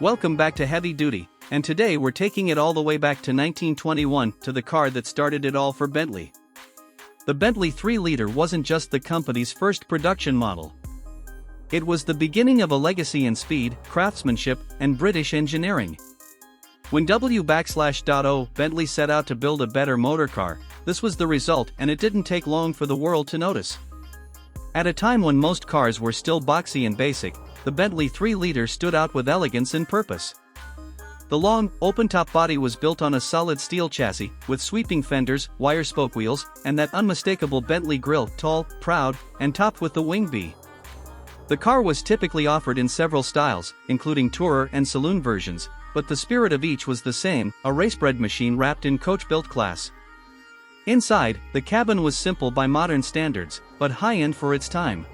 Welcome back to Heavy Duty, and today we're taking it all the way back to 1921 to the car that started it all for Bentley. The Bentley 3-liter wasn't just the company's first production model. It was the beginning of a legacy in speed, craftsmanship, and British engineering. When W/O Bentley set out to build a better motor car, this was the result, and it didn't take long for the world to notice. At a time when most cars were still boxy and basic, the Bentley 3-liter stood out with elegance and purpose. The long, open-top body was built on a solid steel chassis, with sweeping fenders, wire spoke wheels, and that unmistakable Bentley grille, tall, proud, and topped with the wing B. The car was typically offered in several styles, including tourer and saloon versions, but the spirit of each was the same, a racebred machine wrapped in coach-built class. Inside, the cabin was simple by modern standards, but high-end for its time.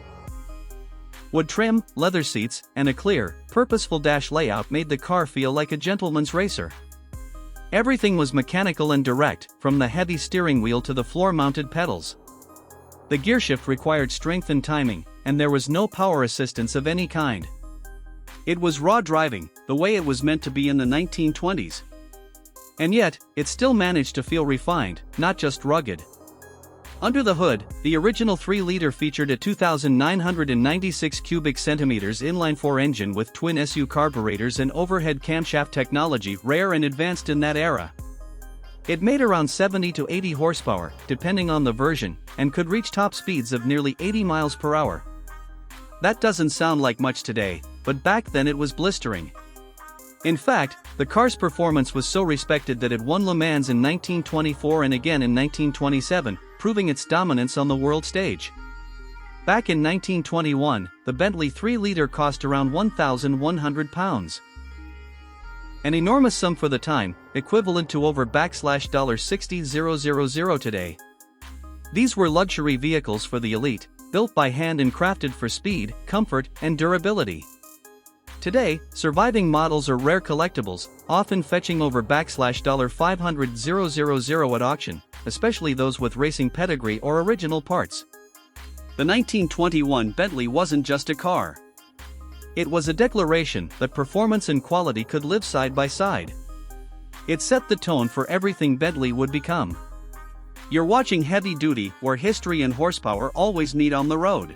Wood trim, leather seats, and a clear, purposeful dash layout made the car feel like a gentleman's racer. Everything was mechanical and direct, from the heavy steering wheel to the floor-mounted pedals. The gearshift required strength and timing, and there was no power assistance of any kind. It was raw driving, the way it was meant to be in the 1920s. And yet, it still managed to feel refined, not just rugged. Under the hood, the original 3-liter featured a 2,996 cubic centimeters inline-4 engine with twin SU carburetors and overhead camshaft technology rare and advanced in that era. It made around 70 to 80 horsepower, depending on the version, and could reach top speeds of nearly 80 miles per hour. That doesn't sound like much today, but back then it was blistering. In fact, the car's performance was so respected that it won Le Mans in 1924 and again in 1927, proving its dominance on the world stage. Back in 1921, the Bentley 3-liter cost around £1,100. An enormous sum for the time, equivalent to over $60,000 today. These were luxury vehicles for the elite, built by hand and crafted for speed, comfort, and durability. Today, surviving models are rare collectibles, often fetching over $500,000 at auction, especially those with racing pedigree or original parts. The 1921 Bentley wasn't just a car. It was a declaration that performance and quality could live side by side. It set the tone for everything Bentley would become. You're watching Heavy Duty, where history and horsepower always meet on the road.